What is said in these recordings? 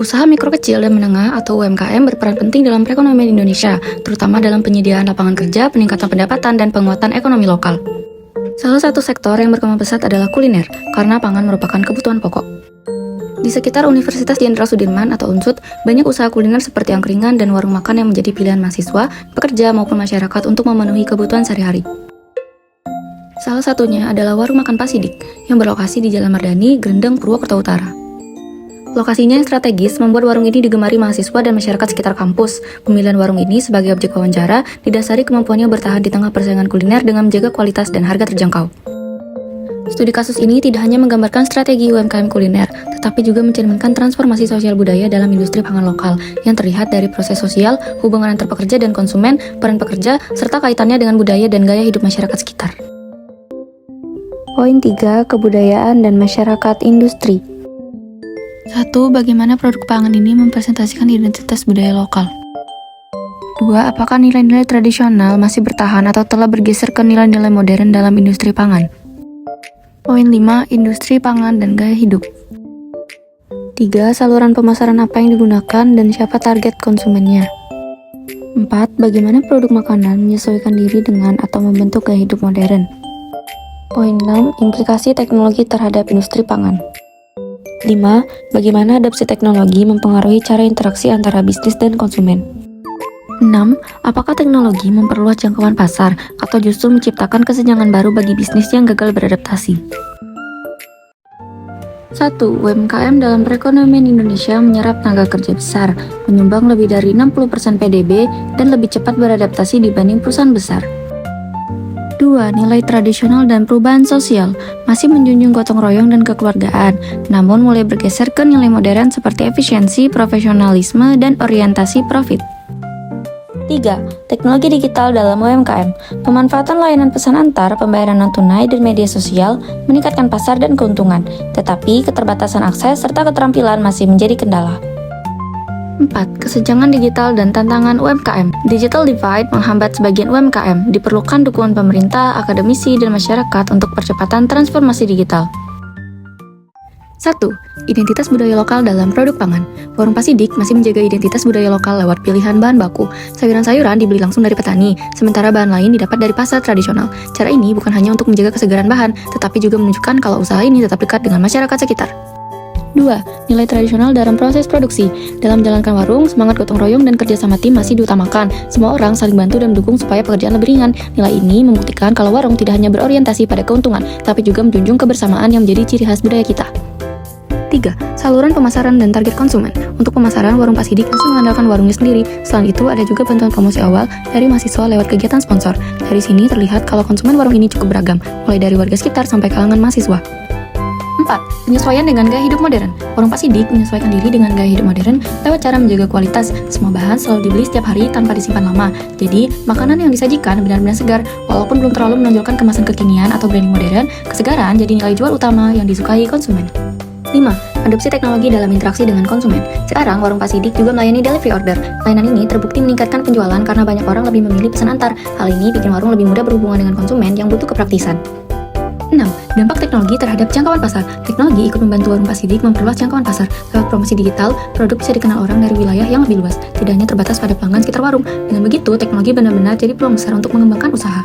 Usaha mikro kecil dan menengah atau UMKM berperan penting dalam perekonomian Indonesia, terutama dalam penyediaan lapangan kerja, peningkatan pendapatan, dan penguatan ekonomi lokal. Salah satu sektor yang berkembang pesat adalah kuliner, karena pangan merupakan kebutuhan pokok. Di sekitar Universitas Jenderal Sudirman atau UNSUD, banyak usaha kuliner seperti angkringan dan warung makan yang menjadi pilihan mahasiswa, pekerja, maupun masyarakat untuk memenuhi kebutuhan sehari-hari. Salah satunya adalah warung makan Pak Sidik, yang berlokasi di Jalan Mardani, Grendeng, Purwokerto Utara. Lokasinya yang strategis membuat warung ini digemari mahasiswa dan masyarakat sekitar kampus. Pemilihan warung ini sebagai objek wawancara didasari kemampuannya bertahan di tengah persaingan kuliner dengan menjaga kualitas dan harga terjangkau. Studi kasus ini tidak hanya menggambarkan strategi UMKM kuliner, tetapi juga mencerminkan transformasi sosial budaya dalam industri pangan lokal yang terlihat dari proses sosial, hubungan antar pekerja dan konsumen, peran pekerja, serta kaitannya dengan budaya dan gaya hidup masyarakat sekitar. Poin 3. Kebudayaan dan masyarakat industri. 1. Bagaimana produk pangan ini mempresentasikan identitas budaya lokal? 2. Apakah nilai-nilai tradisional masih bertahan atau telah bergeser ke nilai-nilai modern dalam industri pangan? Poin 5. Industri pangan dan gaya hidup. 3. Saluran pemasaran apa yang digunakan dan siapa target konsumennya? 4. Bagaimana produk makanan menyesuaikan diri dengan atau membentuk gaya hidup modern? Poin 6. Implikasi teknologi terhadap industri pangan. 5. Bagaimana adopsi teknologi mempengaruhi cara interaksi antara bisnis dan konsumen? 6. Apakah teknologi memperluas jangkauan pasar atau justru menciptakan kesenjangan baru bagi bisnis yang gagal beradaptasi? 1. UMKM dalam perekonomian Indonesia menyerap tenaga kerja besar, menyumbang lebih dari 60% PDB, dan lebih cepat beradaptasi dibanding perusahaan besar. 2. Nilai tradisional dan perubahan sosial masih menjunjung gotong royong dan kekeluargaan, namun mulai bergeser ke nilai modern seperti efisiensi, profesionalisme, dan orientasi profit. 3. Teknologi digital dalam UMKM. Pemanfaatan layanan pesan antar, pembayaran non-tunai, dan media sosial meningkatkan pasar dan keuntungan, tetapi keterbatasan akses serta keterampilan masih menjadi kendala. 4. Kesenjangan digital dan tantangan UMKM. Digital divide menghambat sebagian UMKM. Diperlukan dukungan pemerintah, akademisi, dan masyarakat untuk percepatan transformasi digital. 1. Identitas budaya lokal dalam produk pangan. Warung Pak Sidik masih menjaga identitas budaya lokal lewat pilihan bahan baku. Sayuran-sayuran dibeli langsung dari petani, sementara bahan lain didapat dari pasar tradisional. Cara ini bukan hanya untuk menjaga kesegaran bahan, tetapi juga menunjukkan kalau usaha ini tetap dekat dengan masyarakat sekitar. 2. Nilai tradisional dalam proses produksi. Dalam menjalankan warung, semangat gotong royong dan kerjasama tim masih diutamakan. Semua orang saling bantu dan mendukung supaya pekerjaan lebih ringan. Nilai ini membuktikan kalau warung tidak hanya berorientasi pada keuntungan, tapi juga menjunjung kebersamaan yang menjadi ciri khas budaya kita. 3. Saluran pemasaran dan target konsumen. Untuk pemasaran, warung Pak Sidik masih mengandalkan warungnya sendiri. Selain itu, ada juga bantuan promosi awal dari mahasiswa lewat kegiatan sponsor. Dari sini terlihat kalau konsumen warung ini cukup beragam, mulai dari warga sekitar sampai kalangan mahasiswa. 4. Penyesuaian dengan gaya hidup modern. Warung Pak Sidik menyesuaikan diri dengan gaya hidup modern lewat cara menjaga kualitas. Semua bahan selalu dibeli setiap hari tanpa disimpan lama. Jadi, makanan yang disajikan benar-benar segar. Walaupun belum terlalu menonjolkan kemasan kekinian atau branding modern, kesegaran jadi nilai jual utama yang disukai konsumen. 5. Adopsi teknologi dalam interaksi dengan konsumen. Sekarang, warung Pak Sidik juga melayani delivery order. Layanan ini terbukti meningkatkan penjualan karena banyak orang lebih memilih pesan antar. Hal ini bikin warung lebih mudah berhubungan dengan konsumen yang butuh kepraktisan. 6. Dampak teknologi terhadap jangkauan pasar. Teknologi ikut membantu warung Pak Sidik memperluas jangkauan pasar. Lewat promosi digital, produk bisa dikenal orang dari wilayah yang lebih luas, tidak hanya terbatas pada pelanggan sekitar warung. Dengan begitu, teknologi benar-benar jadi peluang besar untuk mengembangkan usaha.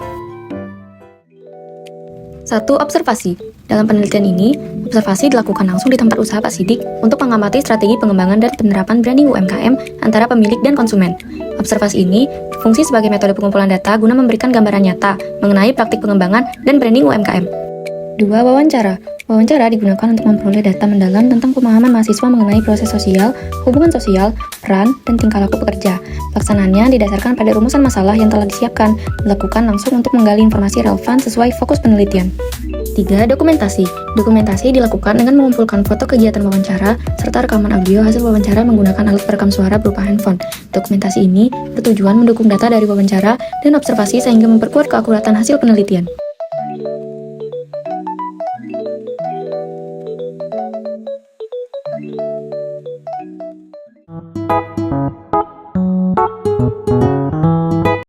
1. Observasi. Dalam penelitian ini, observasi dilakukan langsung di tempat usaha Pak Sidik untuk mengamati strategi pengembangan dan penerapan branding UMKM antara pemilik dan konsumen. Observasi ini berfungsi sebagai metode pengumpulan data guna memberikan gambaran nyata mengenai praktik pengembangan dan branding UMKM. 2. Wawancara. Wawancara digunakan untuk memperoleh data mendalam tentang pemahaman mahasiswa mengenai proses sosial, hubungan sosial, peran, dan tingkah laku pekerja. Pelaksanaannya didasarkan pada rumusan masalah yang telah disiapkan, dilakukan langsung untuk menggali informasi relevan sesuai fokus penelitian. 3. Dokumentasi. Dokumentasi dilakukan dengan mengumpulkan foto kegiatan wawancara, serta rekaman audio hasil wawancara menggunakan alat perekam suara berupa handphone. Dokumentasi ini bertujuan mendukung data dari wawancara dan observasi sehingga memperkuat keakuratan hasil penelitian.